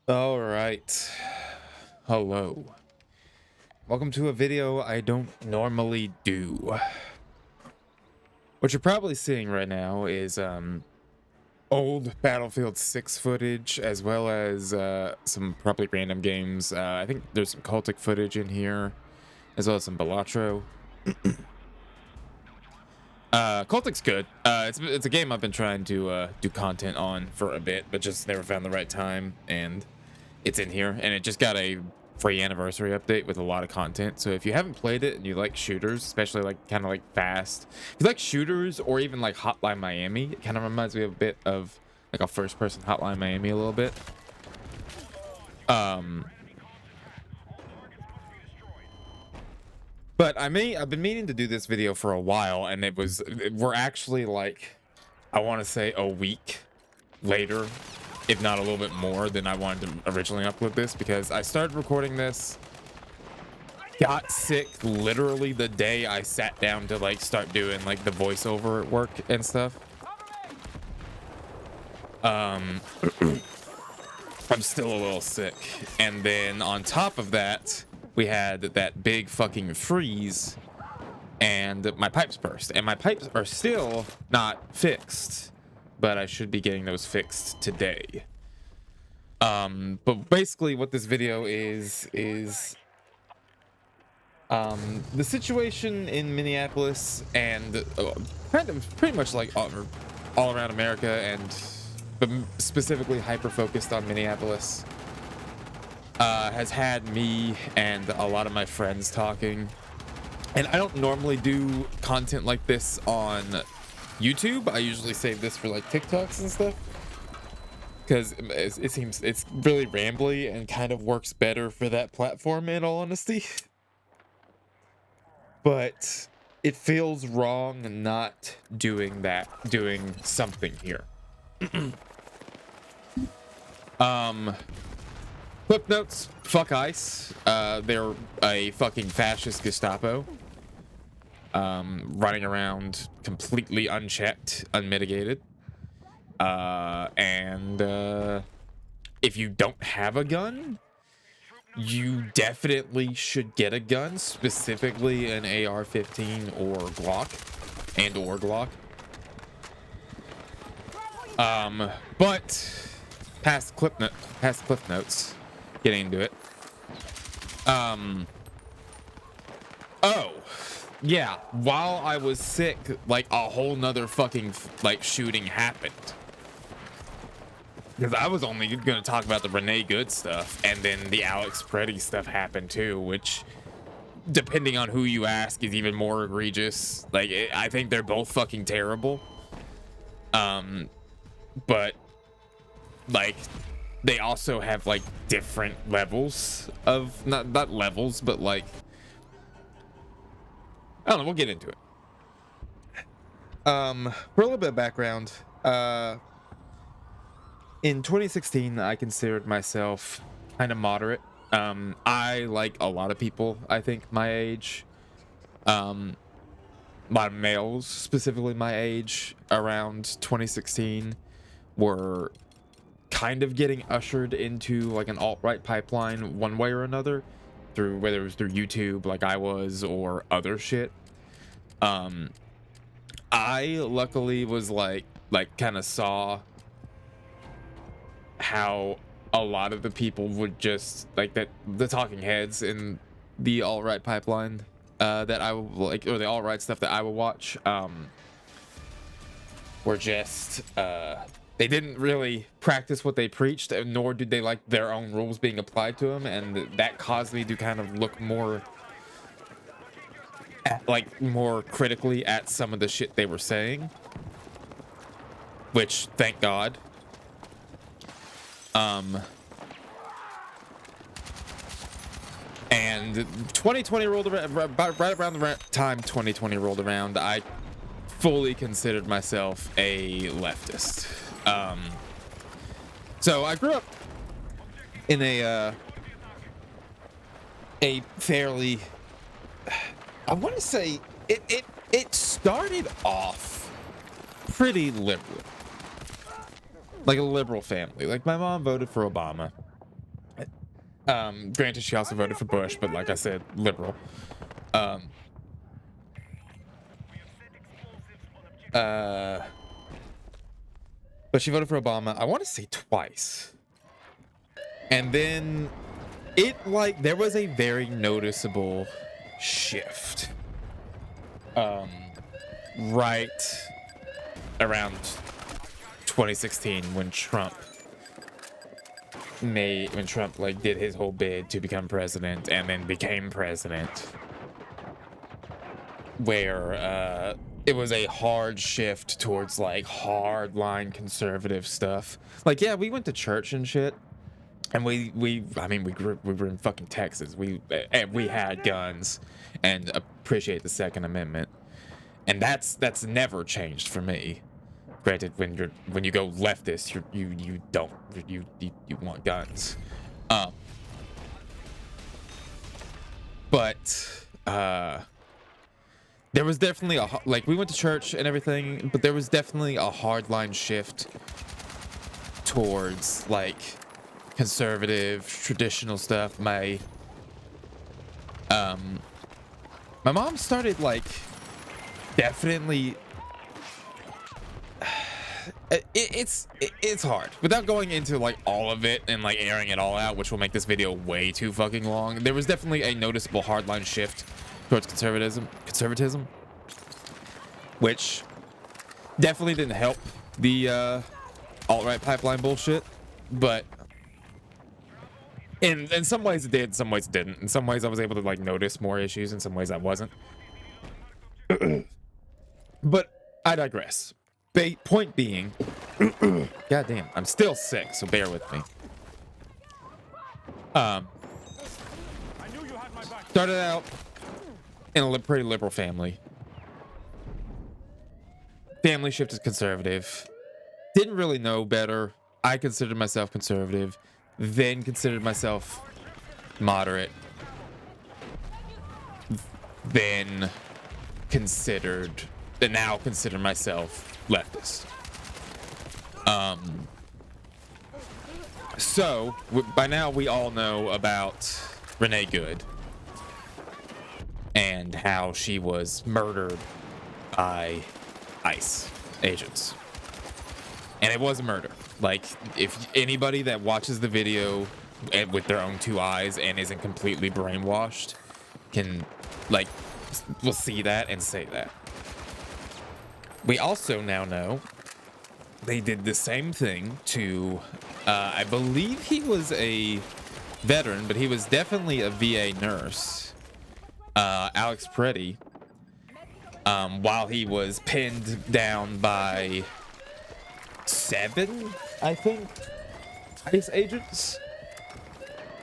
All right. Hello. Welcome to a video I don't normally do. What you're probably seeing right now is old Battlefield 6 footage as well as some probably random games. I think there's some cultic footage in here as well as some Balatro. Cultic's good. It's a game I've been trying to do content on for a bit, but just never found the right time, and it's in here, and it just got a free anniversary update with a lot of content. So if you haven't played it and you like shooters, especially like kind of like fast, if you like shooters or even like Hotline Miami, it kind of reminds me a bit of like a first-person Hotline Miami a little bit. Um, but I've been meaning to do this video for a while, and we're actually like, I want to say a week later, if not a little bit more than I wanted to originally upload this, because I started recording this, got sick literally the day I sat down to like start doing like the voiceover work and stuff. I'm still a little sick, and then on top of that we had that big fucking freeze and my pipes burst, and my pipes are still not fixed, but I should be getting those fixed today. But basically what this video is the situation in Minneapolis and kind of pretty much like all around America, and but specifically hyper focused on Minneapolis, has had me and a lot of my friends talking. And I don't normally do content like this on YouTube. I usually save this for like TikToks and stuff, because it seems it's really rambly and kind of works better for that platform, in all honesty. But it feels wrong not doing something here. um Clip notes: fuck ICE. They're a fucking fascist Gestapo, running around completely unchecked, unmitigated. And if you don't have a gun, you definitely should get a gun, specifically an AR-15 or Glock, or Glock. But past cliff notes, getting into it. Oh, yeah. While I was sick, like a whole nother fucking like shooting happened. Because I was only going to talk about the Renee Good stuff, and then the Alex Preddy stuff happened too, which, depending on who you ask, is even more egregious. Like, I think they're both fucking terrible. But like, they also have like different levels of not levels, but like, I don't know. We'll get into it. For a little bit of background, in 2016, I considered myself kind of moderate. I, like a lot of people, I think my age, a lot of males, specifically my age, around 2016, were kind of getting ushered into like an alt-right pipeline one way or another, through whether it was through YouTube like I was, or other shit. I luckily was like kind of saw how a lot of the people would just like that, the talking heads in the alt-right pipeline, that I would like, or the alt-right stuff that I would watch, were just they didn't really practice what they preached, nor did they like their own rules being applied to them, and that caused me to kind of look more more critically at some of the shit they were saying, which, thank God. And 2020 rolled around, right around the time 2020 rolled around, I fully considered myself a leftist. So I grew up in a fairly, I want to say it started off pretty liberal, like a liberal family. Like, my mom voted for Obama, Granted, she also voted for Bush, but like I said, liberal. Um, but she voted for Obama, I want to say twice. And then there was a very noticeable shift. Right around 2016 when Trump like did his whole bid to become president and then became president, where it was a hard shift towards like hardline conservative stuff. Like, yeah, we went to church and shit, and we were in fucking Texas. We had guns and appreciate the Second Amendment, and that's never changed for me. Granted, when you go leftist, you want guns, but there was definitely we went to church and everything, but there was definitely a hardline shift towards like conservative traditional stuff. My mom started like definitely. It's hard without going into like all of it and like airing it all out, which will make this video way too fucking long. There was definitely a noticeable hardline shift towards conservatism, which definitely didn't help the alt-right pipeline bullshit, but in some ways it did, in some ways it didn't. In some ways I was able to like notice more issues, in some ways I wasn't. But I digress. Point being, goddamn, I'm still sick, so bear with me. Started out in a pretty liberal family. Family shifted conservative. Didn't really know better. I considered myself conservative, then considered myself moderate, then now consider myself leftist. So by now we all know about Renee Good and how she was murdered by ICE agents. And it was a murder. Like, if anybody that watches the video with their own two eyes and isn't completely brainwashed will see that and say that. We also now know they did the same thing to, I believe he was a veteran, but he was definitely a VA nurse, Alex Preddy, while he was pinned down by 7, I think, ICE agents.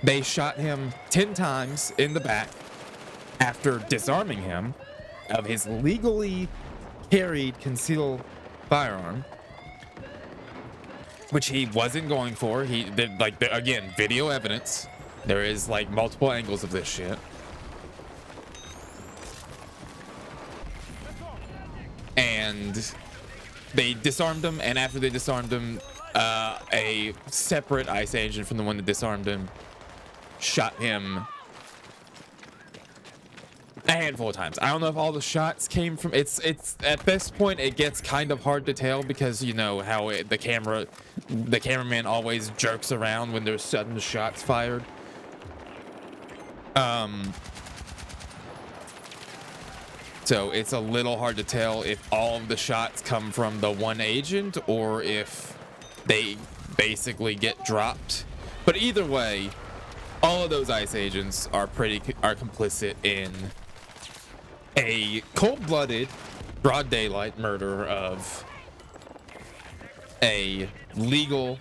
They shot him 10 times in the back after disarming him of his legally carried concealed firearm, which he wasn't going for. Again, video evidence. There is like multiple angles of this shit. And they disarmed him, and after they disarmed him, a separate ICE agent from the one that disarmed him shot him a handful of times. I don't know if all the shots came from. It's at this point it gets kind of hard to tell, because you know how the cameraman always jerks around when there's sudden shots fired. So it's a little hard to tell if all of the shots come from the one agent or if they basically get dropped. But either way, all of those ICE agents are complicit in a cold-blooded, broad daylight murder of a legally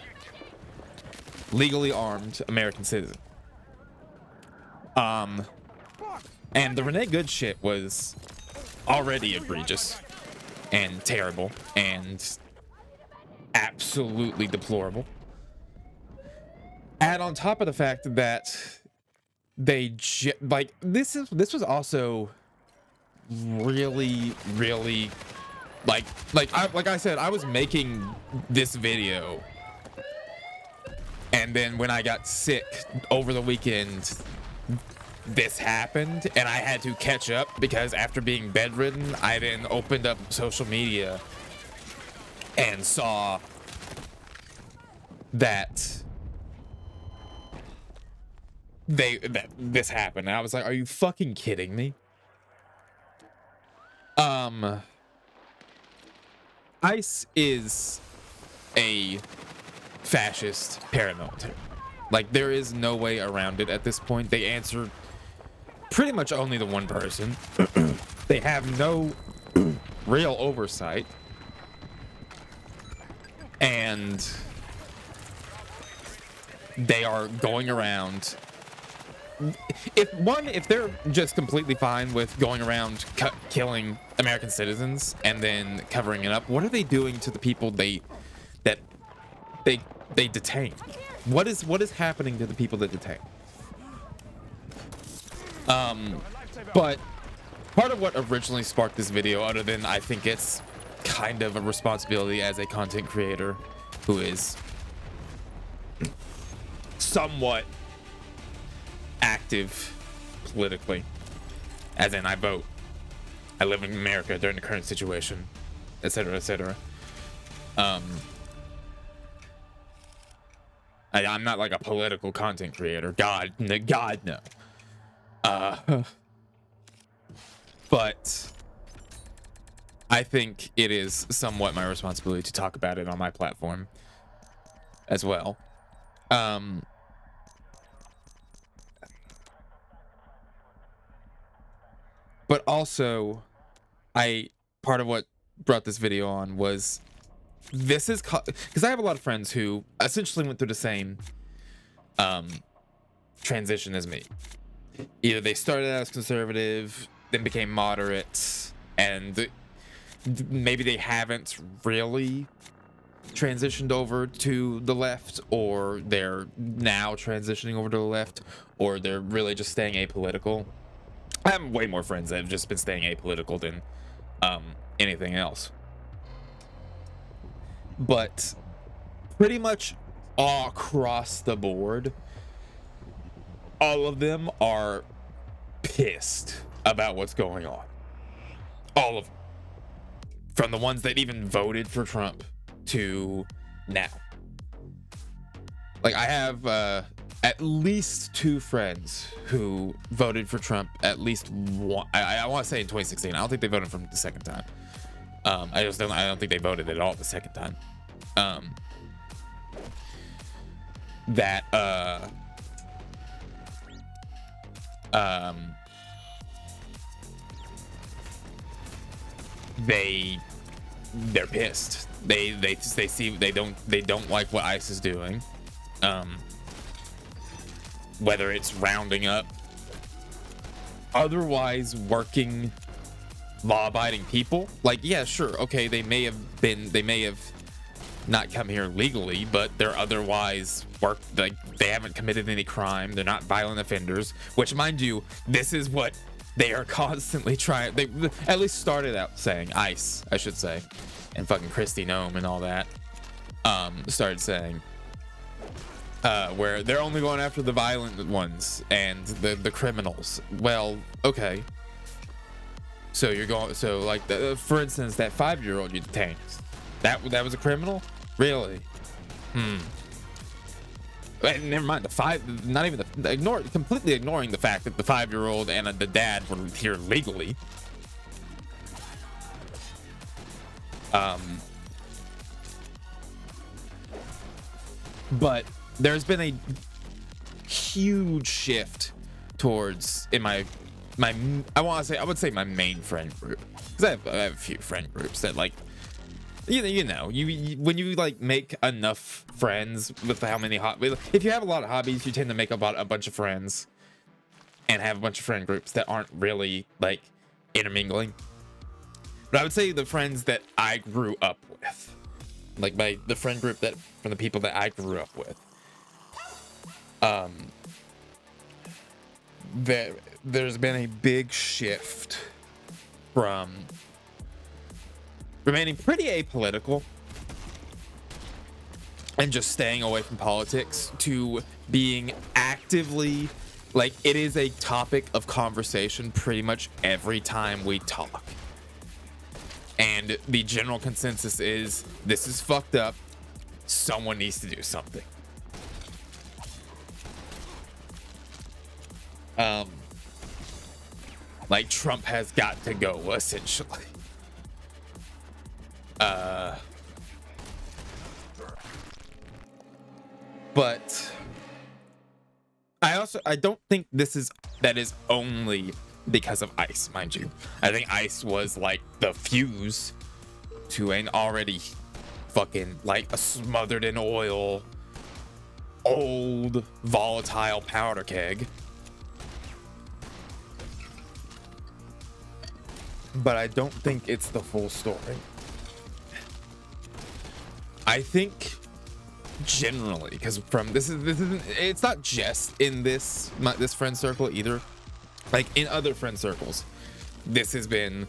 armed American citizen. And the Renee Good shit was already egregious and terrible and absolutely deplorable. Add on top of the fact that this was also really like I said, I was making this video And then when I got sick over the weekend, this happened, and I had to catch up because after being bedridden, I then opened up social media and saw that this happened. And I was like, are you fucking kidding me? ICE is a fascist paramilitary. Like, there is no way around it at this point. They answer pretty much only to one person. They have no real oversight. And they are going around. If they're just completely fine with going around killing American citizens and then covering it up, what are they doing to the people they detain? What is happening to the people that detain? But part of what originally sparked this video, other than I think it's kind of a responsibility as a content creator who is somewhat active politically, as in I vote, I live in America during the current situation, etc., etc. I'm not like a political content creator. God no. But I think it is somewhat my responsibility to talk about it on my platform as well. But also, part of what brought this video on was this is because I have a lot of friends who essentially went through the same transition as me. Either they started out as conservative, then became moderate, and maybe they haven't really transitioned over to the left, or they're now transitioning over to the left, or they're really just staying apolitical. I have way more friends that have just been staying apolitical than anything else. But pretty much all across the board, all of them are pissed about what's going on. All of them. From the ones that even voted for Trump to now. Like, I have at least 2 friends who voted for Trump at least one. I want to say in 2016. I don't think they voted for him the second time. I don't think they voted at all the second time. They're pissed. They don't like what ICE is doing. Whether it's rounding up otherwise working law-abiding people, like, yeah, sure, okay, they may have not come here legally, but they're otherwise like they haven't committed any crime, they're not violent offenders, which, mind you, this is what they are constantly trying. They at least started out saying, ICE, I should say, and fucking Kristi Noem and all that started saying where they're only going after the violent ones and the criminals. Well, okay, so you're going, so like for instance, that 5-year-old you detained, that was a criminal, really? And never mind completely ignoring the fact that the 5-year-old and the dad were here legally. But there's been a huge shift towards, in I would say my main friend group, because I have a few friend groups that, like, you know, when you like make enough friends with how many if you have a lot of hobbies, you tend to make about a bunch of friends and have a bunch of friend groups that aren't really like intermingling. But I would say the friends that I grew up with, like the friend group that from the people that I grew up with, there's been a big shift from remaining pretty apolitical and just staying away from politics to being actively, like, it is a topic of conversation pretty much every time we talk. And the general consensus is this is fucked up. Someone needs to do something. Like, Trump has got to go, essentially. But I don't think that is only because of ICE, mind you. I think ICE was like the fuse to an already fucking like a smothered in oil, old, volatile powder keg. But I don't think it's the full story. I think generally, because from this isn't, it's not just in this friend circle either. Like in other friend circles, this has been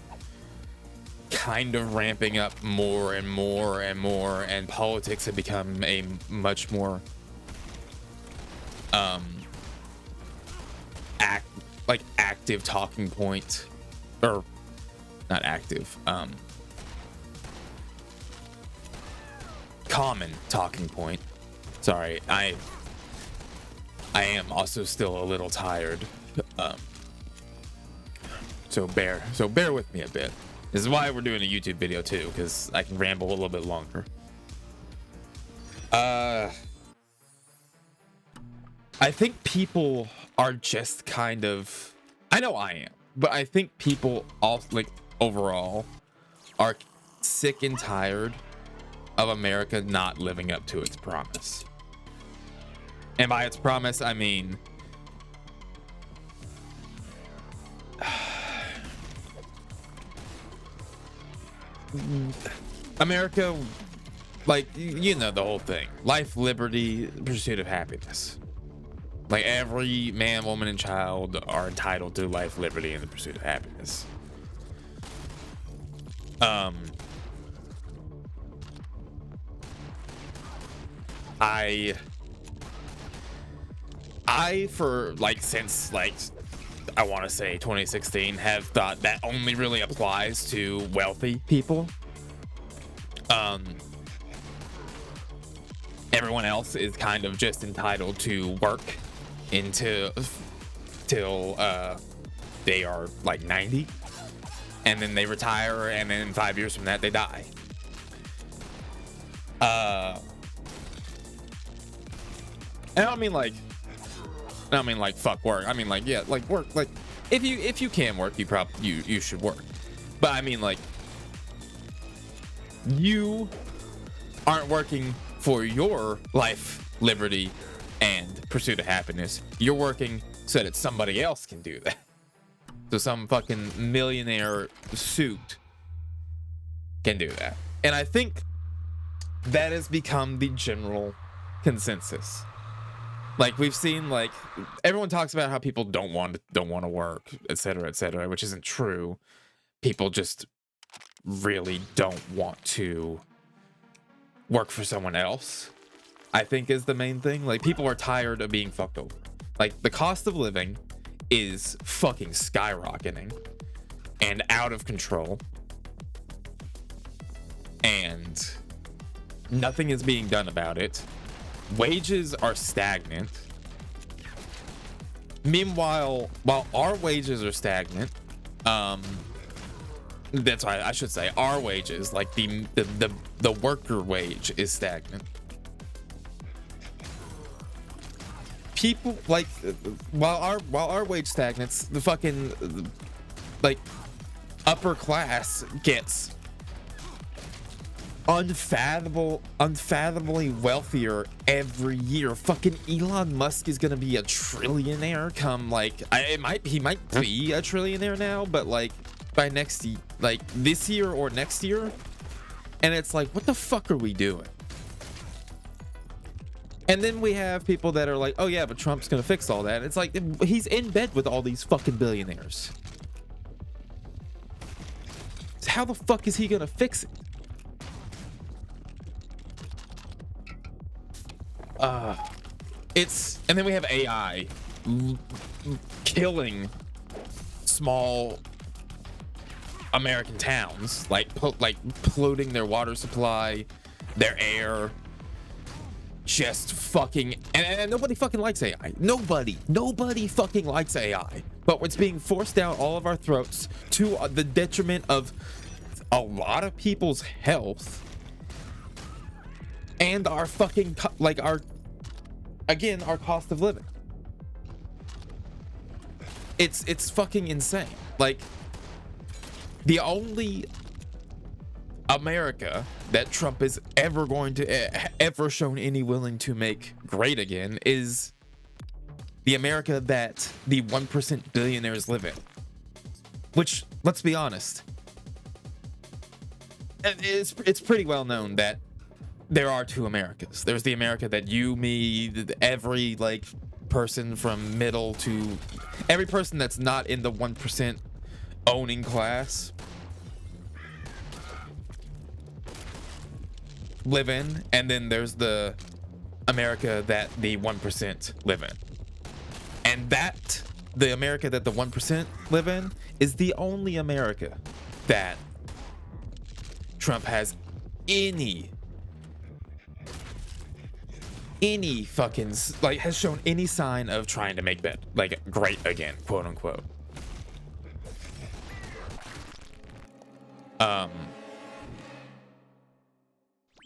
kind of ramping up more and more and more, and politics have become a much more active talking point, or not active, common talking point. Sorry, I am also still a little tired, so bear with me a bit. This is why we're doing a YouTube video too, because I can ramble a little bit longer. I think people are just kind of, I know I am, but I think people all, like, overall are sick and tired of America not living up to its promise. And by its promise, I mean America, like, you know the whole thing. Life, liberty, pursuit of happiness. Like, every man, woman, and child are entitled to life, liberty, and the pursuit of happiness. I for like since like I want to say 2016 have thought that only really applies to wealthy people. Everyone else is kind of just entitled to work till they are like 90, and then they retire, and then 5 years from that they die. And I don't mean like fuck work. I mean like, yeah, like work. Like if you can work, you should work. But I mean, like, you aren't working for your life, liberty, and pursuit of happiness. You're working so that somebody else can do that. So some fucking millionaire suit can do that. And I think that has become the general consensus. Like, we've seen, like, everyone talks about how people don't want to work, etc., which isn't true. People just really don't want to work for someone else, I think, is the main thing. Like, people are tired of being fucked over. Like, the cost of living is fucking skyrocketing and out of control, and nothing is being done about it. Wages are stagnant. Meanwhile, while our wages are stagnant, that's why I should say our wages, like the worker wage, is stagnant. People, like, while our wage stagnates, the fucking, like, upper class gets unfathomably wealthier every year. Fucking Elon Musk is gonna be a trillionaire come, like, he might be a trillionaire now, but like by this year or next year. And it's like, what the fuck are we doing? And then we have people that are like, oh yeah, but Trump's gonna fix all that. It's like, he's in bed with all these fucking billionaires. So how the fuck is he gonna fix it? And then we have AI killing small American towns, like polluting their water supply, their air, just fucking, and nobody fucking likes AI. Nobody fucking likes AI, but it's being forced down all of our throats to the detriment of a lot of people's health and our fucking our cost of living. It's fucking insane. Like, the only America that Trump is ever going to ever shown any willing to make great again is the America that the 1% billionaires live in. Which, let's be honest, it's pretty well known that there are two Americas. There's the America that you, me, every person from middle to every person that's not in the 1% owning class live in, and then there's the America that the 1% live in. And that the America that the 1% live in is the only America that Trump has any fucking has shown any sign of trying to make that great again, quote unquote.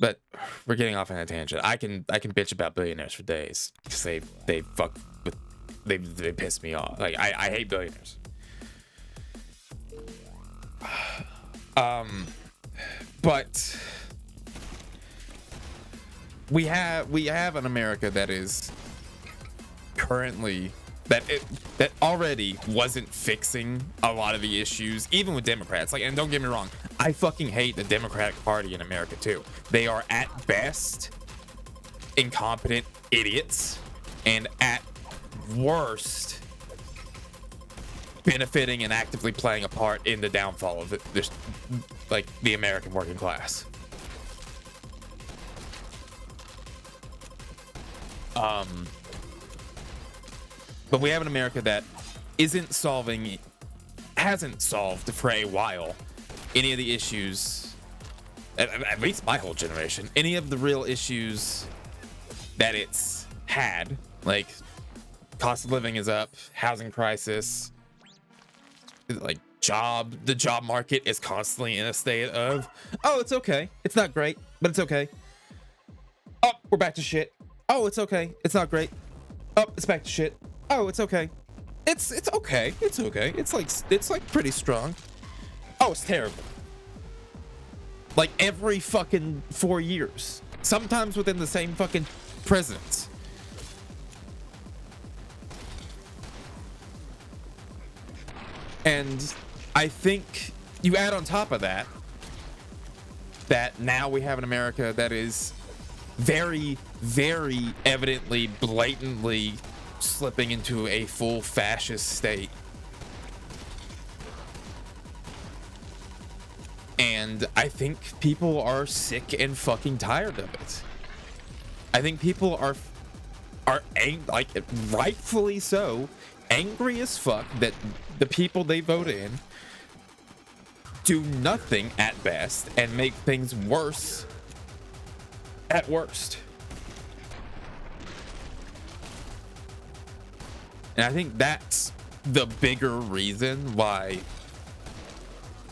But we're getting off on a tangent. I can bitch about billionaires for days because they piss me off. I hate billionaires. But we have an America that is currently that already wasn't fixing a lot of the issues, even with Democrats. And don't get me wrong, I fucking hate the Democratic Party in America too. They are at best incompetent idiots, and at worst benefiting and actively playing a part in the downfall of the American working class. But we have an America that hasn't solved for a while any of the issues, at least my whole generation, any of the real issues that it's had, like cost of living is up, housing crisis, the job market is constantly in a state of, oh, it's okay, it's not great, but it's okay. Oh, we're back to shit. Oh, it's okay, it's not great. Oh, it's back to shit. Oh, it's okay. It's okay. It's okay. It's pretty strong. Oh, it's terrible. Every fucking 4 years. Sometimes within the same fucking presidents. And I think you add on top of that now we have an America that is very, very evidently, blatantly slipping into a full fascist state. And I think people are sick and fucking tired of it. I think people are rightfully so, angry as fuck that the people they vote in do nothing at best and make things worse at worst. And I think that's the bigger reason why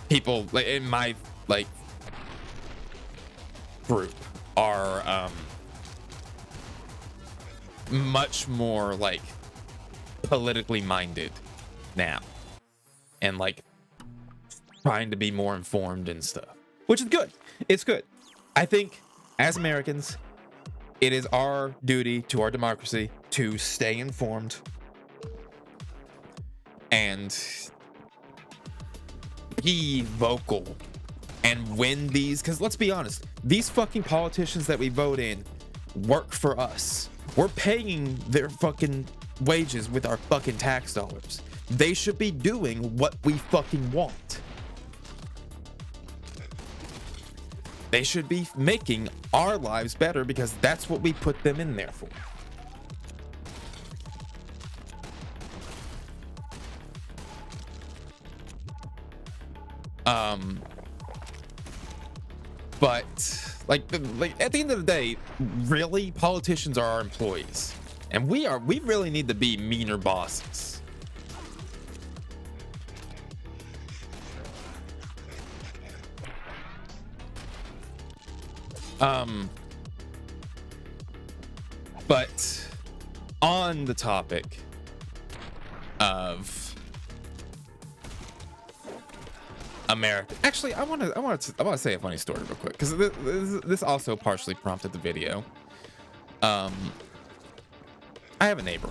people in my group are much more politically minded now, and trying to be more informed and stuff, which is good. It's good. I think as Americans, it is our duty to our democracy to stay informed and be vocal and win these, because let's be honest, these fucking politicians that we vote in work for us. We're paying their fucking wages with our fucking tax dollars. They should be doing what we fucking want. They should be making our lives better because that's what we put them in there for. But like at the end of the day, really, politicians are our employees, and we really need to be meaner bosses. But on the topic of America, actually, I want to say a funny story real quick because this also partially prompted the video. I have a neighbor.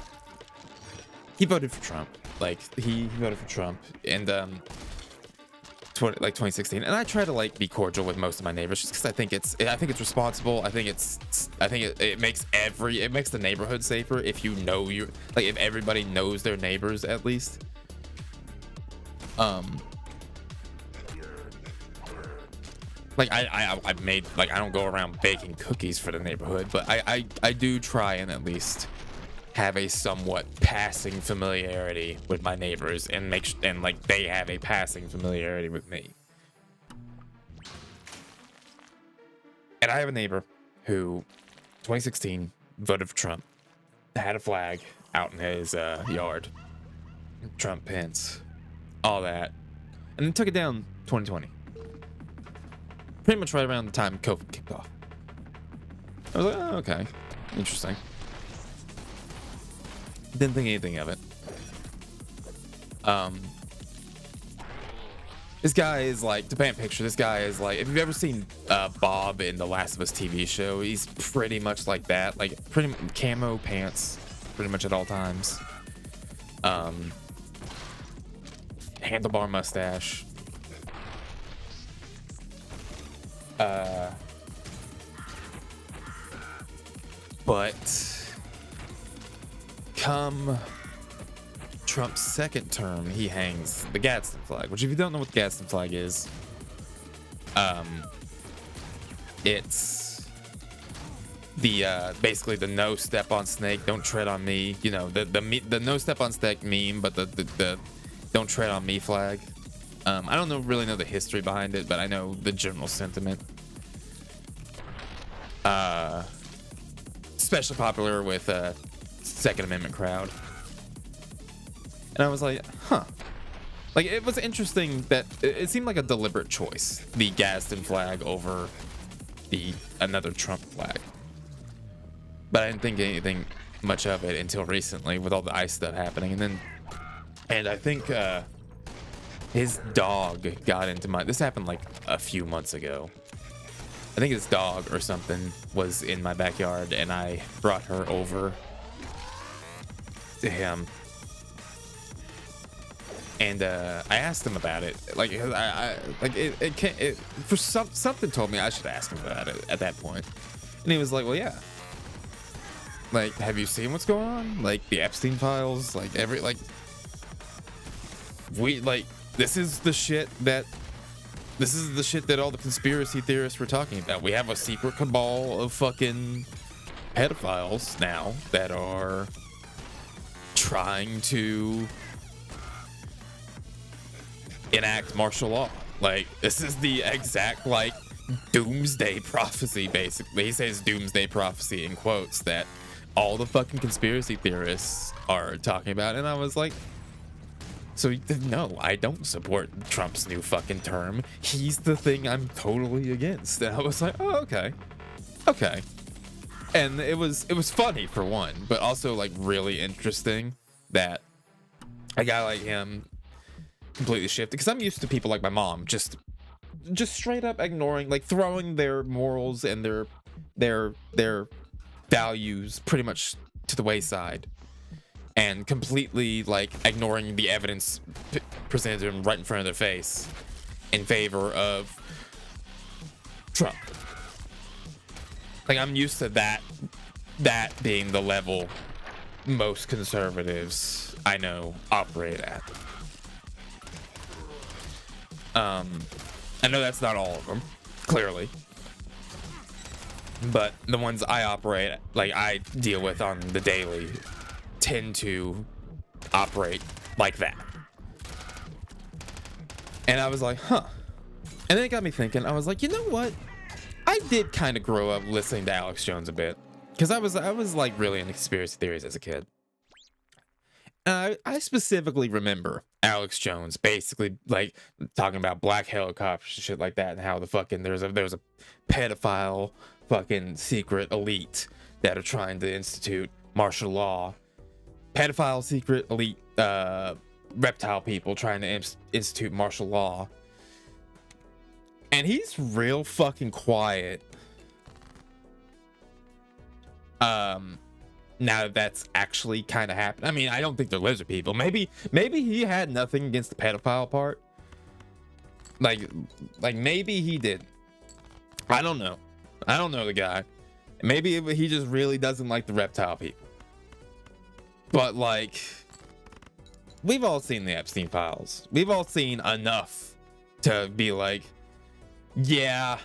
He voted for Trump. Like he voted for Trump, and 2016. And I try to like be cordial with most of my neighbors just because I think it's responsible. I think it makes the neighborhood safer if you know if everybody knows their neighbors at least. Like I've made, like, I don't go around baking cookies for the neighborhood, but I do try and at least have a somewhat passing familiarity with my neighbors and like they have a passing familiarity with me. And I have a neighbor who 2016 voted for Trump, had a flag out in his yard, Trump pins, all that, and then took it down 2020. Pretty much right around the time COVID kicked off. I was like, oh, okay, interesting. Didn't think anything of it. This guy is like, to paint a picture, this guy is like, if you've ever seen Bob in the Last of Us TV show, he's pretty much like that, like pretty camo pants, pretty much at all times. Handlebar mustache. But come Trump's second term, he hangs the Gadsden flag, which if you don't know what the Gadsden flag is, it's the basically the no step on snake, don't tread on me, you know, the no step on snake meme, but the don't tread on me flag. I don't really know the history behind it, but I know the general sentiment. Especially popular with Second Amendment crowd. And I was like, huh. Like, it was interesting that it seemed like a deliberate choice, the Gadsden flag over another Trump flag. But I didn't think anything much of it until recently with all the ICE stuff happening. And I think his dog got into this happened like a few months ago. I think his dog or something was in my backyard, and I brought her over to him. And I asked him about it. Like, something told me I should ask him about it at that point. And he was like, well, yeah. Like, have you seen what's going on? Like, the Epstein files, like, this is the shit that all the conspiracy theorists were talking about. We have a secret cabal of fucking pedophiles now that are trying to enact martial law. Like, this is the exact, like, doomsday prophecy, basically. He says doomsday prophecy in quotes that all the fucking conspiracy theorists are talking about. And I was like, so no, I don't support Trump's new fucking term. He's the thing I'm totally against. And I was like, oh, okay. And it was funny for one, but also like really interesting that a guy like him completely shifted. Because I'm used to people like my mom just straight up ignoring, like throwing their morals and their values pretty much to the wayside. And completely like ignoring the evidence presented to them right in front of their face in favor of Trump. Like, I'm used to that being the level most conservatives I know operate at. I know that's not all of them, clearly, but the ones I operate, like I deal with on the daily, tend to operate like that. And I was like, huh. And then it got me thinking. I was like, you know what? I did kind of grow up listening to Alex Jones a bit, because I was like really into conspiracy theories as a kid. I specifically remember Alex Jones basically like talking about black helicopters and shit like that, and how the fucking there's a pedophile fucking secret elite that are trying to institute martial law. Pedophile secret elite reptile people trying to institute martial law. And he's real fucking quiet. Now that that's actually kind of happened. I mean, I don't think they're lizard people. Maybe he had nothing against the pedophile part. Like maybe he did. I don't know. I don't know the guy. Maybe he just really doesn't like the reptile people. But like, we've all seen the Epstein files. We've all seen enough to be like, yeah.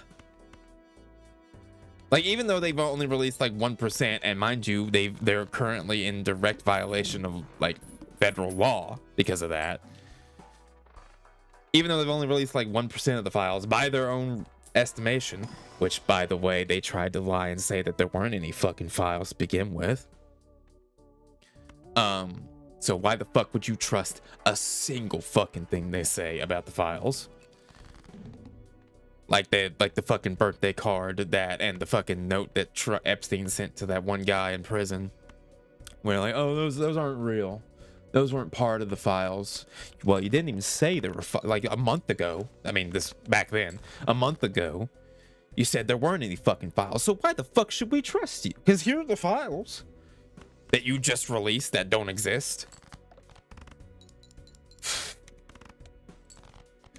Like, even though they've only released like 1%, and mind you, they're currently in direct violation of like federal law because of that. Even though they've only released like 1% of the files by their own estimation, which by the way, they tried to lie and say that there weren't any fucking files to begin with. So why the fuck would you trust a single fucking thing they say about the files? Like the fucking birthday card that, and the fucking note that Epstein sent to that one guy in prison. We're like, oh, those aren't real. Those weren't part of the files. Well, you didn't even say there were like a month ago. I mean, this back then, a month ago, you said there weren't any fucking files. So why the fuck should we trust you? Because here are the files that you just released that don't exist.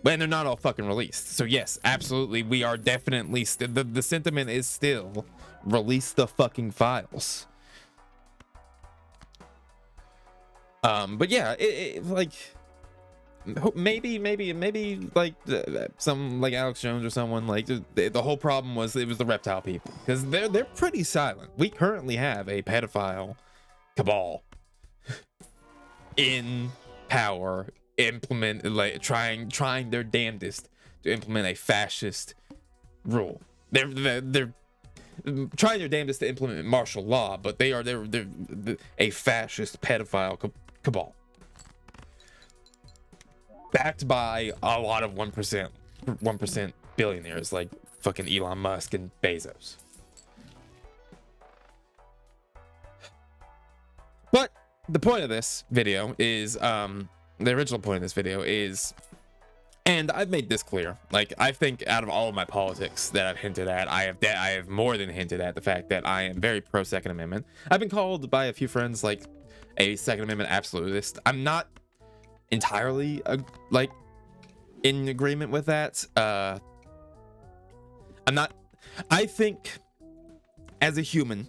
And they're not all fucking released. So yes, absolutely, we are definitely the sentiment is still release the fucking files. But yeah, like maybe like some like Alex Jones or someone, like the whole problem was it was the reptile people, because they're pretty silent. We currently have a pedophile cabal in power, like trying their damnedest to implement a fascist rule. They're trying their damnedest to implement martial law, but they're a fascist pedophile cabal backed by a lot of 1% billionaires like fucking Elon Musk and Bezos. But the point of this video is the original point of this video is, and I've made this clear, like I think out of all of my politics that I've hinted at, I have more than hinted at the fact that I am very pro Second Amendment. I've been called by a few friends like a Second Amendment absolutist. I'm not entirely like in agreement with that. I think as a human,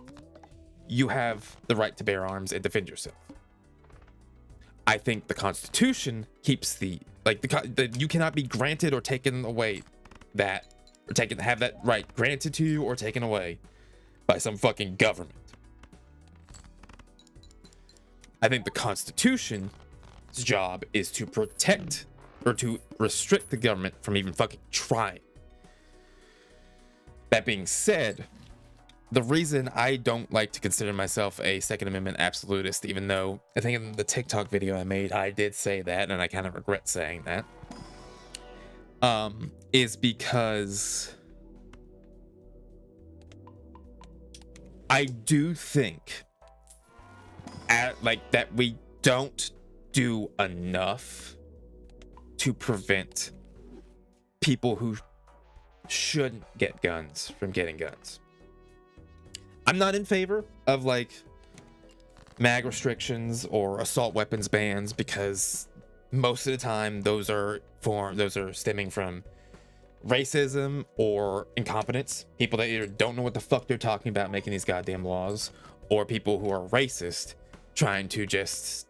you have the right to bear arms and defend yourself. I think the Constitution keeps the you cannot be granted or taken away that, or have that right granted to you or taken away by some fucking government. I think the Constitution's job is to protect or to restrict the government from even fucking trying. That being said, the reason I don't like to consider myself a Second Amendment absolutist, even though I think in the TikTok video I made, I did say that, and I kind of regret saying that, is because I do think that we don't do enough to prevent people who shouldn't get guns from getting guns. I'm not in favor of like mag restrictions or assault weapons bans, because most of the time those are stemming from racism or incompetence. People that either don't know what the fuck they're talking about making these goddamn laws, or people who are racist trying to just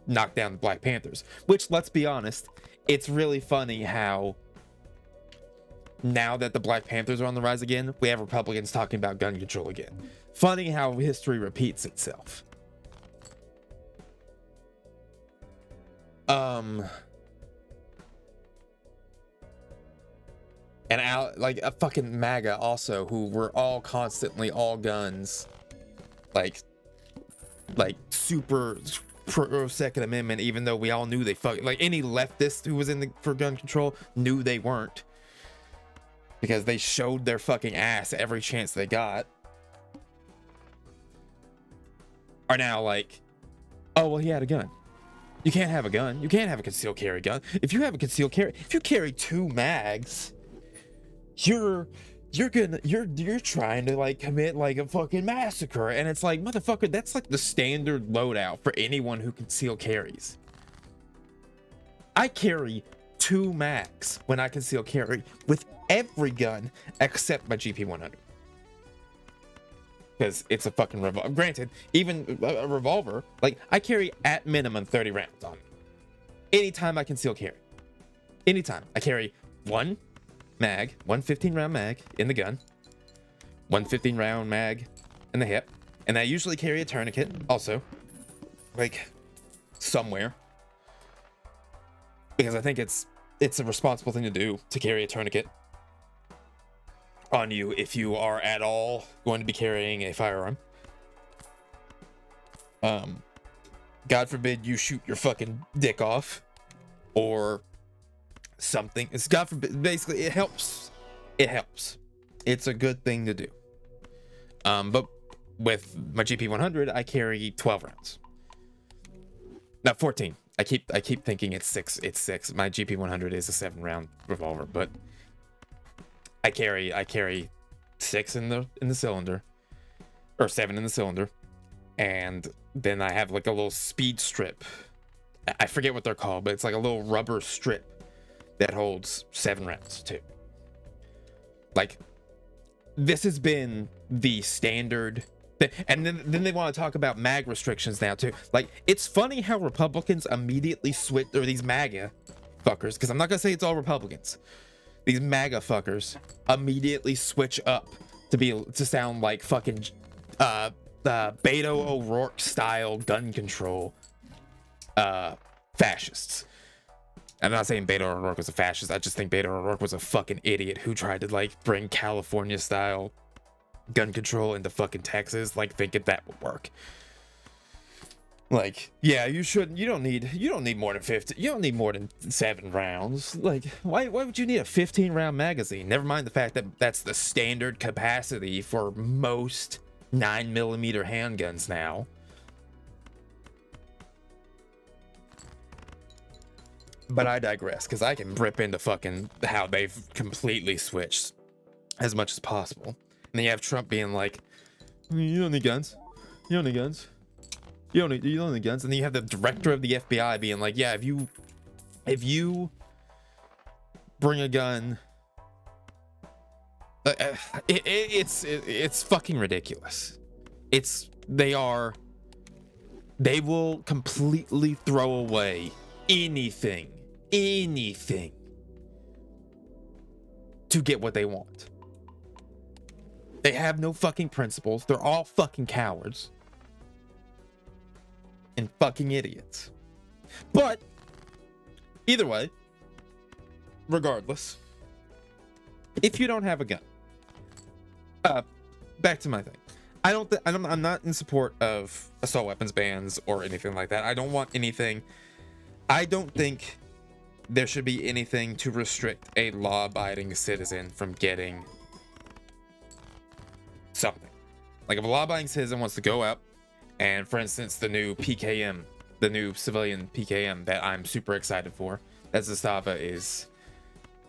knock down the Black Panthers. Which, let's be honest, it's really funny how now that the Black Panthers are on the rise again, we have Republicans talking about gun control again. Funny how history repeats itself. And like a fucking MAGA also, who were all constantly all guns, like super pro Second Amendment, even though we all knew they like any leftist who was for gun control knew they weren't, because they showed their fucking ass every chance they got, are now like, oh well, he had a gun. You can't have a gun. You can't have a concealed carry gun. If you have a concealed carry, if you carry 2 mags, you're trying to like commit like a fucking massacre. And it's like, motherfucker, that's like the standard loadout for anyone who conceal carries. I carry 2 mags when I conceal carry with every gun except my GP100, because it's a fucking revolver. Granted, even a revolver, like I carry at minimum 30 rounds on me anytime I conceal carry. Anytime I carry 1 mag, 1 15-round mag in the gun, 1 15-round mag in the hip, and I usually carry a tourniquet also, like somewhere, because I think it's a responsible thing to do to carry a tourniquet on you if you are at all going to be carrying a firearm. God forbid you shoot your fucking dick off or something. It's God forbid. Basically, it helps. It's a good thing to do. But with my GP100, I carry 12 rounds. Not 14. I keep thinking it's 6. It's 6. My GP100 is a 7-round revolver, but I carry 6 in the cylinder, or 7 in the cylinder, and then I have like a little speed strip. I forget what they're called, but it's like a little rubber strip that holds 7 rounds too. Like, this has been the standard thing. And then they want to talk about mag restrictions now too. Like, it's funny how Republicans immediately switch, or these MAGA fuckers, because I'm not gonna say it's all Republicans. These MAGA fuckers immediately switch up to sound like fucking Beto O'Rourke style gun control fascists. I'm not saying Beto O'Rourke was a fascist. I just think Beto O'Rourke was a fucking idiot who tried to like bring California style gun control into fucking Texas, like thinking that would work. Like, yeah, you don't need more than 50. You don't need more than 7 rounds. Like, why would you need a 15-round magazine? Never mind the fact that that's the standard capacity for most 9mm handguns now. But I digress, because I can rip into fucking how they've completely switched as much as possible. And then you have Trump being like, you don't need guns. You don't need guns. You don't need guns. And then you have the director of the FBI being like, yeah, if you bring a gun, it's fucking ridiculous. They will completely throw away anything to get what they want. They have no fucking principles. They're all fucking cowards and fucking idiots. But either way, regardless, if you don't have a gun, back to my thing. I'm not in support of assault weapons bans or anything like that. I don't want anything. I don't think there should be anything to restrict a law-abiding citizen from getting something. Like, if a law-abiding citizen wants to go out and, for instance, the new PKM, the new civilian PKM that I'm super excited for, that Zastava is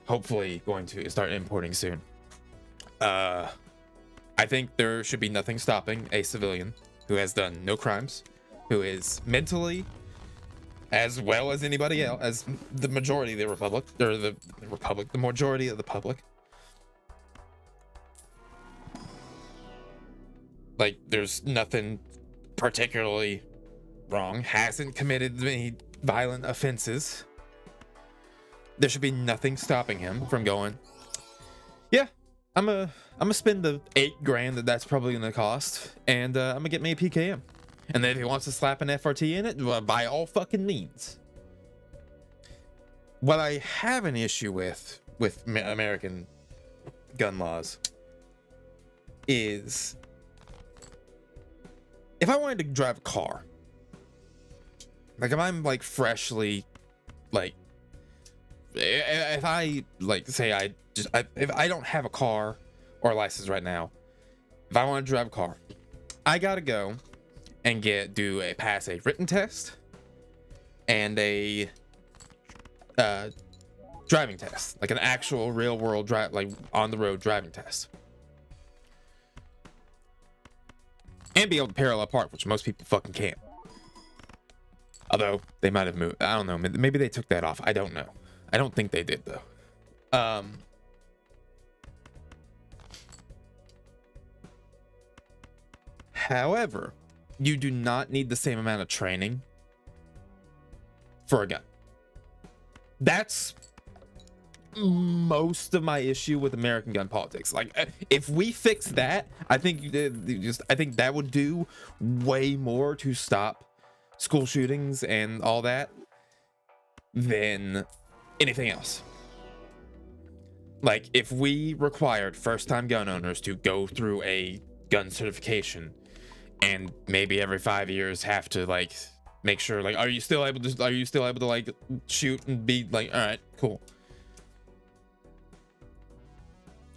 hopefully going to start importing soon. I think there should be nothing stopping a civilian who has done no crimes, who is mentally as well as anybody else, as the majority of the Republic, or the majority of the public. Like, there's nothing particularly wrong, hasn't committed any violent offenses. There should be nothing stopping him from going Yeah, I'm gonna spend the $8,000 that's probably gonna cost, and I'm gonna get me a PKM. And then if he wants to slap an FRT in it, well, by all fucking means. What I have an issue with American gun laws is if I wanted to drive a car, like if I'm like freshly, like if I like say if I don't have a car or a license right now, if I want to drive a car, I gotta go and pass a written test and a driving test, like an actual real world like on the road driving test, and be able to parallel park, which most people fucking can't. Although they might have moved, I don't know, maybe they took that off. I don't know. I don't think they did though. However, you do not need the same amount of training for a gun. That's most of my issue with American gun politics. Like, if we fix that, I think that would do way more to stop school shootings and all that than anything else. Like, if we required first-time gun owners to go through a gun certification and maybe every 5 years have to like make sure, like, are you still able to like shoot and be like, all right, cool.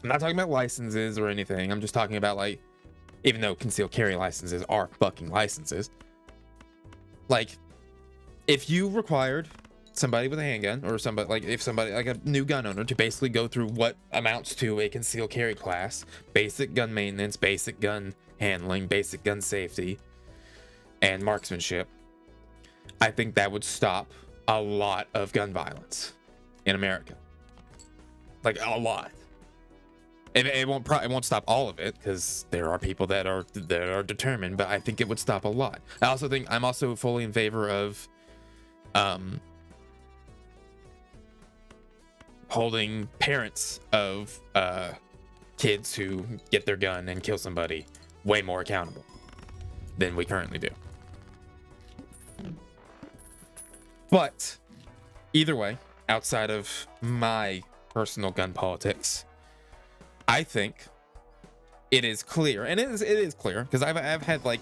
I'm not talking about licenses or anything. I'm just talking about, like, even though concealed carry licenses are fucking licenses, like, if you required somebody with a handgun or somebody like a new gun owner to basically go through what amounts to a concealed carry class, basic gun maintenance, basic gun handling, basic gun safety, and marksmanship, I think that would stop a lot of gun violence in America. Like, a lot. It won't stop all of it, because there are people that are determined, but I think it would stop a lot. I'm also fully in favor of holding parents of kids who get their gun and kill somebody way more accountable than we currently do. But either way, outside of my personal gun politics, I think it is clear, and it is clear, because I've had like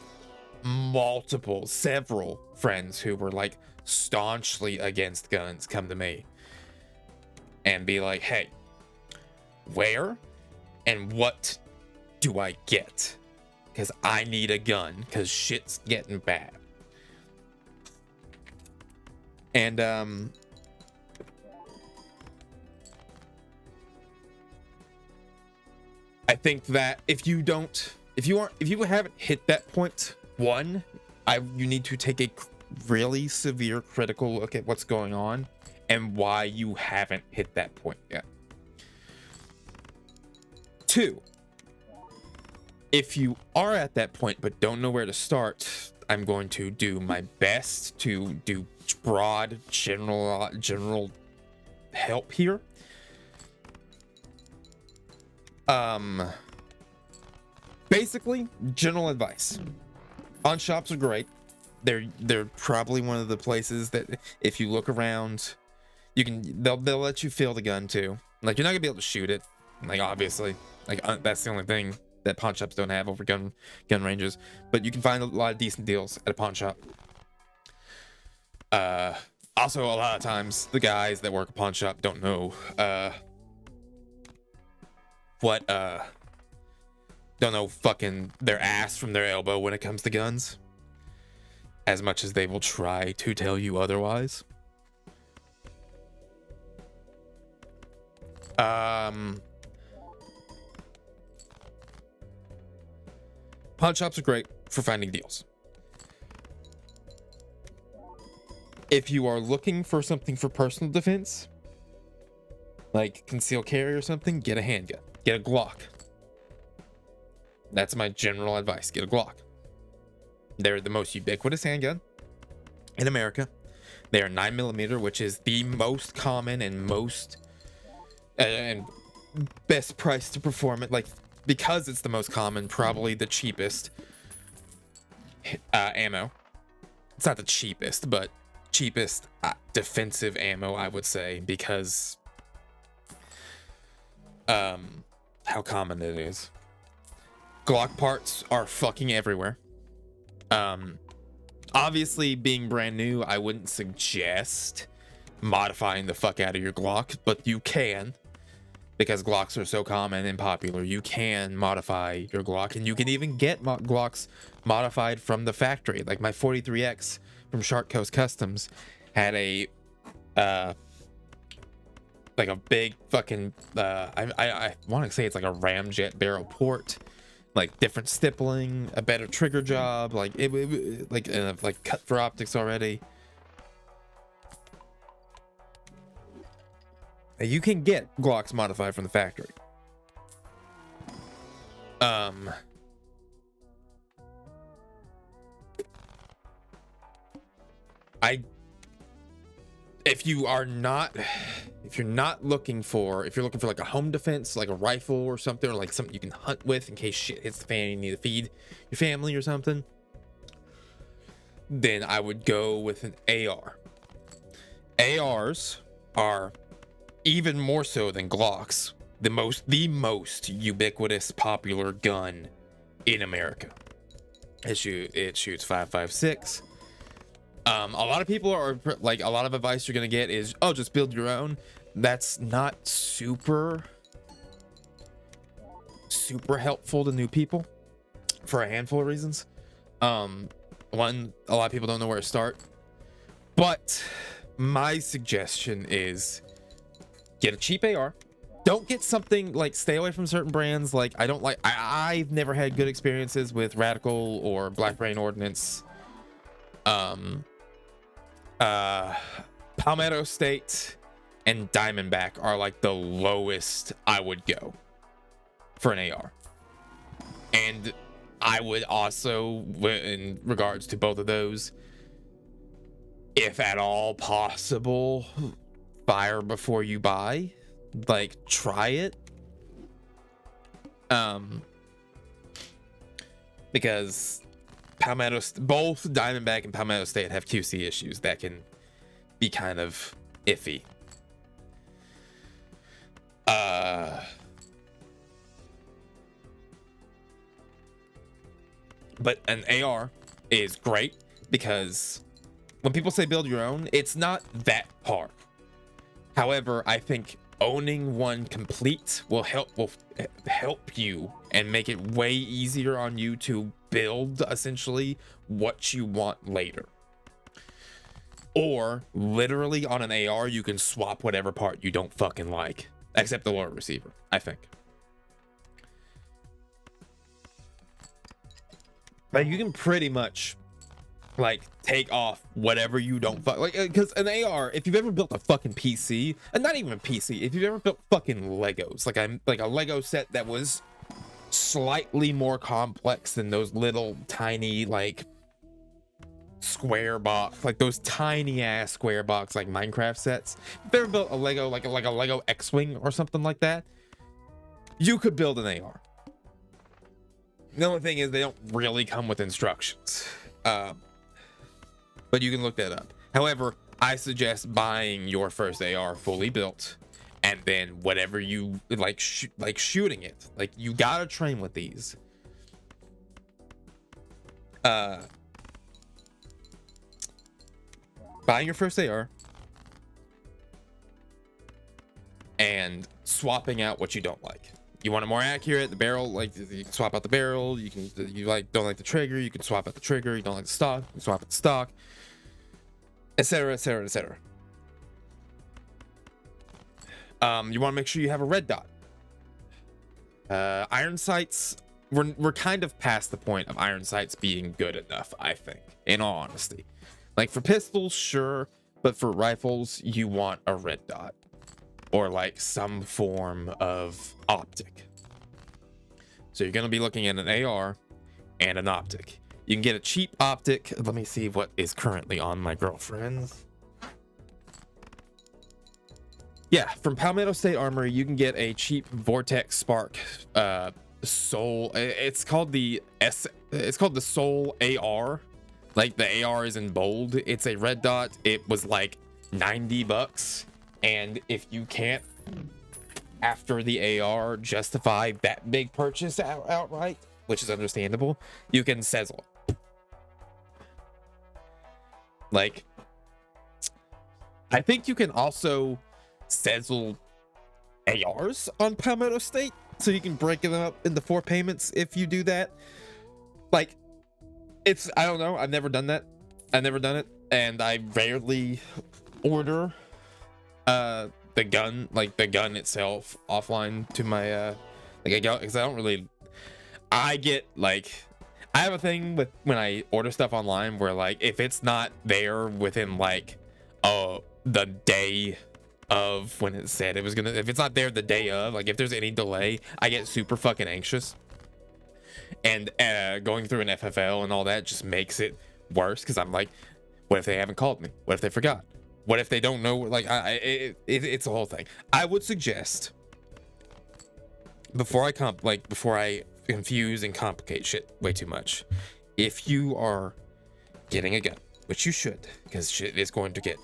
several friends who were like staunchly against guns come to me and be like, hey, where and what do I get? Because I need a gun, because shit's getting bad. And I think that if you haven't hit that point, you need to take a really severe critical look at what's going on and why you haven't hit that point yet. 2, if you are at that point but don't know where to start, I'm going to do my best to do broad general help here. Basically, general advice. Pawn shops are great. They're probably one of the places that if you look around, they'll let you feel the gun too. Like, you're not gonna be able to shoot it, like, obviously, like, that's the only thing that pawn shops don't have over gun ranges, but you can find a lot of decent deals at a pawn shop. Also, a lot of times the guys that work a pawn shop don't know fucking their ass from their elbow when it comes to guns, as much as they will try to tell you otherwise. Pawn shops are great for finding deals. If you are looking for something for personal defense, like concealed carry or something, get a handgun. Get a Glock. That's my general advice. Get a Glock. They're the most ubiquitous handgun in America. They are 9mm, which is the most common and most and best price to performance, like, because it's the most common, probably the cheapest ammo. It's not the cheapest, but cheapest defensive ammo, I would say, because how common it is. Glock parts are fucking everywhere. Obviously, being brand new, I wouldn't suggest modifying the fuck out of your Glock, but you can, because Glocks are so common and popular. You can modify your Glock, and you can even get Glocks modified from the factory. Like my 43X from Shark Coast Customs had a like a big fucking I want to say it's like a ramjet barrel port, like different stippling, a better trigger job, like like cut for optics already. You can get Glocks modified from the factory. If you're looking for like a home defense, like a rifle or something, or like something you can hunt with in case shit hits the fan and you need to feed your family or something, then I would go with an AR. ARs are even more so than Glocks, the most ubiquitous popular gun in America. It shoots 5.56. A lot of people are like, a lot of advice you're gonna get is, oh, just build your own. That's not super helpful to new people for a handful of reasons. One, a lot of people don't know where to start, but my suggestion is get a cheap AR. Don't get something like, stay away from certain brands. Like, I've never had good experiences with Radical or Black Rain Ordnance. Palmetto State and Diamondback are like the lowest I would go for an AR. And I would also, in regards to both of those, if at all possible, fire before you buy. Like, try it. Because both Diamondback and Palmetto State have QC issues that can be kind of iffy. But an AR is great, because when people say build your own, it's not that hard. However, I think owning one complete will help you and make it way easier on you to build essentially what you want later. Or literally on an AR, you can swap whatever part you don't fucking like, except the lower receiver, I think. Like, you can pretty much like take off whatever you don't fuck like, because an AR, if you've ever built a fucking PC, and not even a PC, if you've ever built fucking Legos, like a Lego set that was slightly more complex than those little tiny like square box, like those tiny ass square box like Minecraft sets, if you've ever built a Lego, like a Lego X-Wing or something like that, you could build an AR. The only thing is they don't really come with instructions. But you can look that up. However, I suggest buying your first AR fully built, and then whatever you like, shooting it. Like, you gotta train with these. Buying your first AR and swapping out what you don't like. You want it more accurate, the barrel, like, you can swap out the barrel. You don't like the trigger, you can swap out the trigger. You don't like the stock, you can swap out the stock, etc, etc, etc. You want to make sure you have a red dot. Iron sights, we're kind of past the point of iron sights being good enough, I think, in all honesty. Like, for pistols, sure, but for rifles, you want a red dot or like some form of optic. So you're going to be looking at an AR and an optic. You can get a cheap optic. Let me see what is currently on my girlfriend's. Yeah, from Palmetto State Armory, you can get a cheap Vortex Spark Soul. It's called the Soul AR. Like the AR is in bold. It's a red dot. It was like $90. And if you can't, after the AR, justify that big purchase outright, which is understandable, you can Sezzle. Like, I think you can also Sezzle ARs on Palmetto State, so you can break them up into 4 payments if you do that. Like, I don't know, I've never done that. I've never done it, and I rarely order the gun itself offline to my because I don't really, I get like, I have a thing with when I order stuff online where like if it's not there within like the day of when it said it was gonna, if it's not there the day of, like if there's any delay, I get super fucking anxious. And going through an FFL and all that just makes it worse, because I'm like, what if they haven't called me? What if they forgot? What if they don't know? Like, it's a whole thing. I would suggest, before I confuse and complicate shit way too much, if you are getting a gun, which you should, because shit is going to get,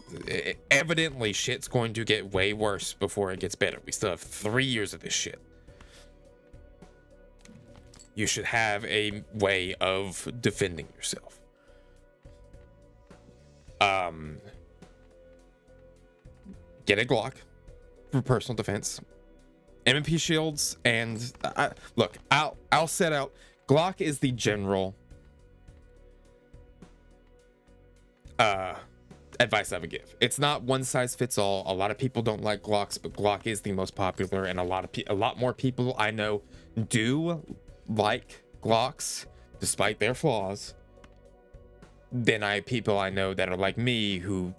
evidently shit's going to get way worse before it gets better. We still have 3 years of this shit. You should have a way of defending yourself. Get a Glock for personal defense, M&P shields, and look, I'll set out. Glock is the general advice I would give. It's not one size fits all. A lot of people don't like Glocks, but Glock is the most popular, and a lot more people I know do like Glocks despite their flaws than people I know that are like me who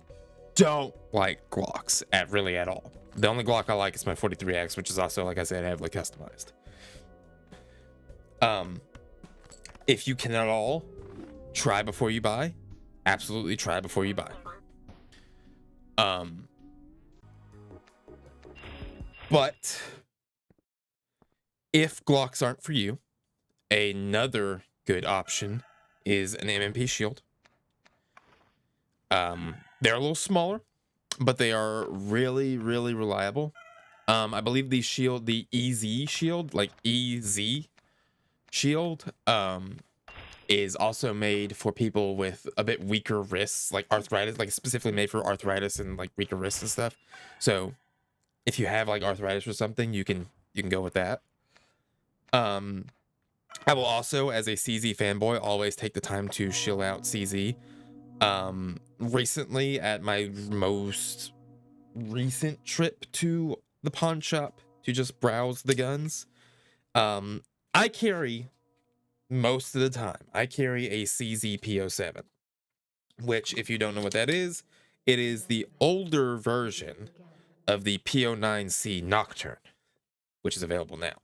don't like Glocks at all. The only Glock I like is my 43X, which is also, like I said, heavily customized. If you can at all, try before you buy. Absolutely try before you buy. But if Glocks aren't for you, another good option is an M&P shield. They're a little smaller, but they are really, really reliable. I believe the shield, the EZ shield, like EZ shield, is also made for people with a bit weaker wrists, like arthritis, like specifically made for arthritis and like weaker wrists and stuff. So if you have like arthritis or something, you can go with that. I will also, as a CZ fanboy, always take the time to shill out CZ. Recently, at my most recent trip to the pawn shop to just browse the guns, I carry, most of the time, I carry a CZ P07, which, if you don't know what that is, it is the older version of the P09C Nocturne, which is available now.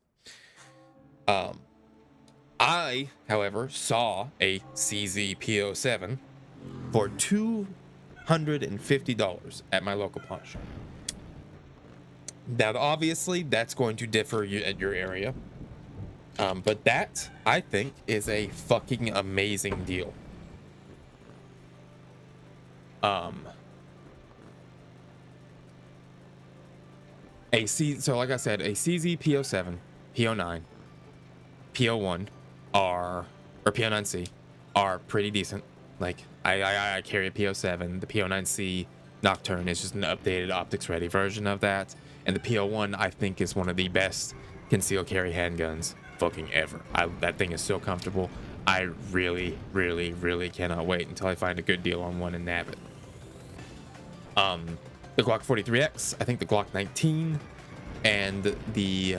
I, however, saw a CZ P07 for $250 at my local pawn shop. Now, obviously, that's going to differ at your area. But that, I think, is a fucking amazing deal. So like I said, a CZ P07, P09, P01 or P09C are pretty decent. Like I carry a P07. The P09C Nocturne is just an updated optics ready version of that, and the P01 I think is one of the best concealed carry handguns fucking ever. That thing is so comfortable. I really, really, really cannot wait until I find a good deal on one and nab it. The Glock 43X, I think the Glock 19, and the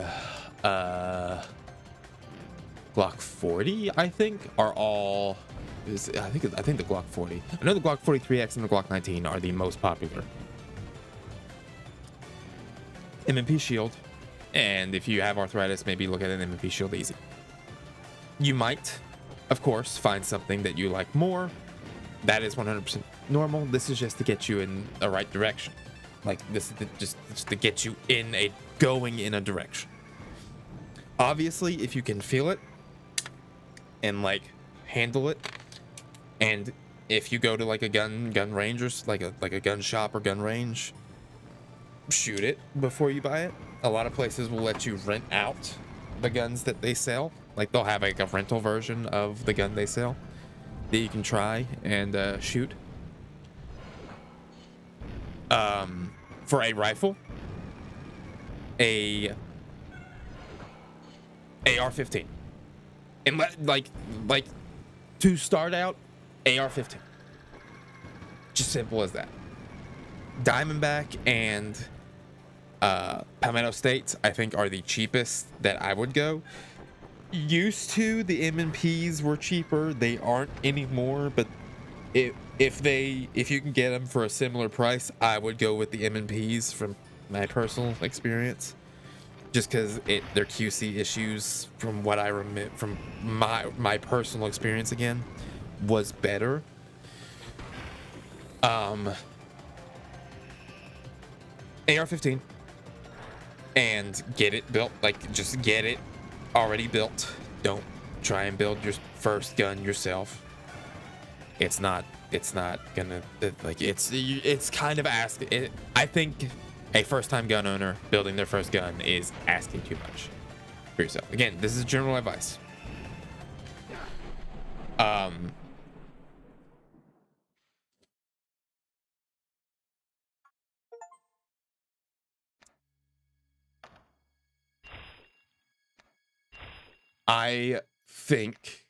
Glock 40, I think, are all. I think the Glock 40. I know the Glock 43X and the Glock 19 are the most popular. M&P shield, and if you have arthritis, maybe look at an M&P shield easy. You might, of course, find something that you like more. That is 100% normal. This is just to get you in the right direction. Like this is just to get you going in a direction. Obviously, if you can feel it and like handle it, and if you go to like a gun range or like a gun shop or gun range, shoot it before you buy it. A lot of places will let you rent out the guns that they sell. Like they'll have like a rental version of the gun they sell that you can try and shoot. For a rifle, a AR-15, and like to start out, AR-15. Just simple as that. Diamondback and Palmetto State, I think, are the cheapest that I would go. Used to, the M&Ps were cheaper. They aren't anymore, but if you can get them for a similar price, I would go with the M&Ps from my personal experience. Just because their QC issues, from what I remember from my personal experience, again, was better. AR-15, and get it built. Like, just get it already built. Don't try and build your first gun yourself. It's not gonna, like, it's kind of asking. I think a first-time gun owner building their first gun is asking too much for yourself. Again, this is general advice. I think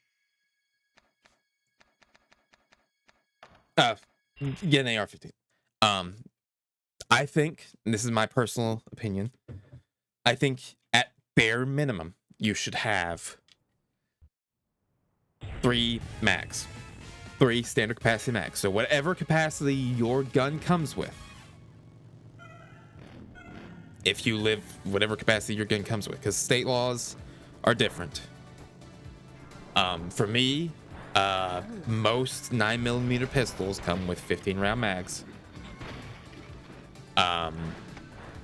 get an AR-15. I think, and this is my personal opinion, I think at bare minimum you should have 3 mags, 3 standard capacity mags. So whatever capacity your gun comes with, if you live whatever capacity your gun comes with, because state laws are different. For me, most 9mm pistols come with 15-round mags.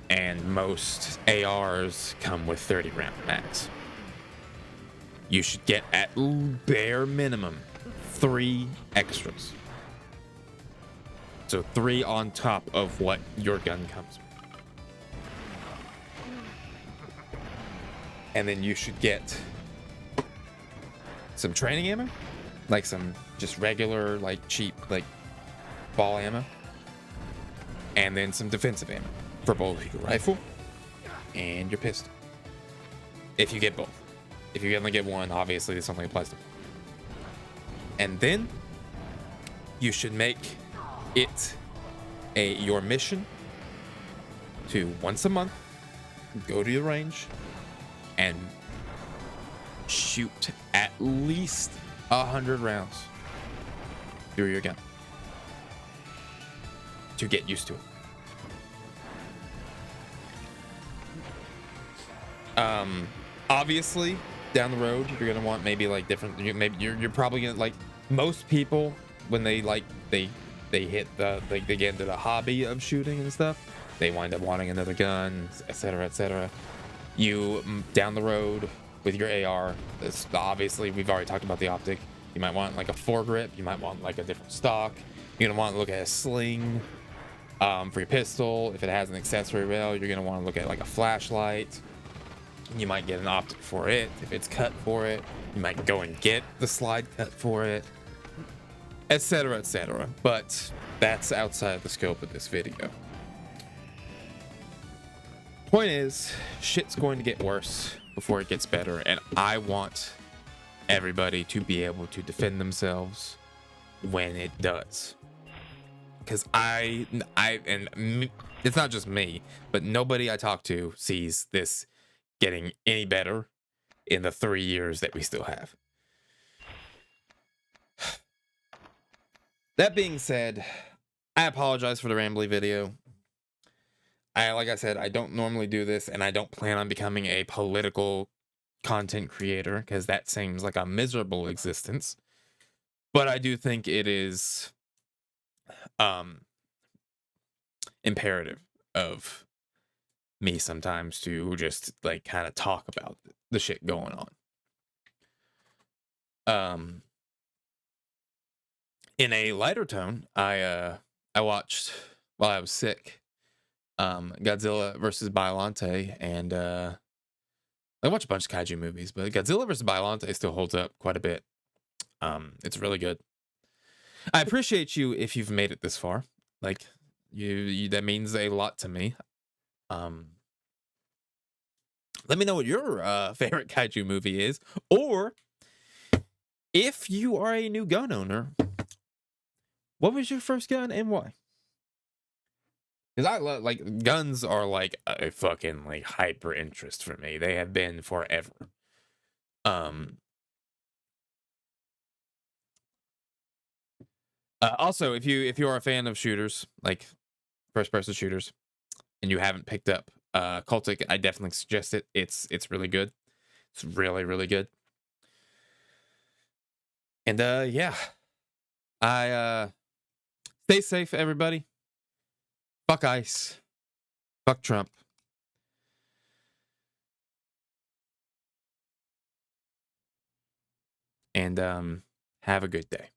And most ARs come with 30-round mags. You should get at bare minimum 3 extras. So 3 on top of what your gun comes with. And then you should get some training ammo, like some just regular, like cheap, like ball ammo, and then some defensive ammo for both your rifle and your pistol. If you get both. If you only get one, obviously this only applies to both. And then you should make it your mission to once a month go to your range and shoot at least 100 rounds through your gun to get used to it. Obviously down the road you're gonna want maybe like different, maybe you're probably gonna, like most people when they hit they get into the hobby of shooting and stuff, they wind up wanting another gun, etc. You down the road with your AR, this obviously we've already talked about the optic. You might want like a foregrip, you might want like a different stock, you're gonna want to look at a sling. For your pistol, if it has an accessory rail, you're gonna want to look at like a flashlight. You might get an optic for it if it's cut for it. You might go and get the slide cut for it, etc. But that's outside the scope of this video. Point is, shit's going to get worse before it gets better, and I want everybody to be able to defend themselves when it does. Because it's not just me, but nobody I talk to sees this getting any better in the 3 years that we still have. That being said, I apologize for the rambly video. Like I said, I don't normally do this, and I don't plan on becoming a political content creator because that seems like a miserable existence. But I do think it is imperative. of me sometimes to just like kind of talk about the shit going on. In a lighter tone, I watched while I was sick, Godzilla versus Biollante, and I watched a bunch of kaiju movies, but Godzilla versus Biollante still holds up quite a bit. It's really good. I appreciate you if you've made it this far. Like you that means a lot to me. Um, Let me know what your favorite kaiju movie is, or if you are a new gun owner, what was your first gun and why? Because I love, like, guns are like a fucking like hyper interest for me. They have been forever. Um. Also, if you are a fan of shooters, like first person shooters, and you haven't picked up Cultic, I definitely suggest it. It's really good. It's really good. And yeah, I stay safe, everybody. Fuck ICE. Fuck Trump. And have a good day.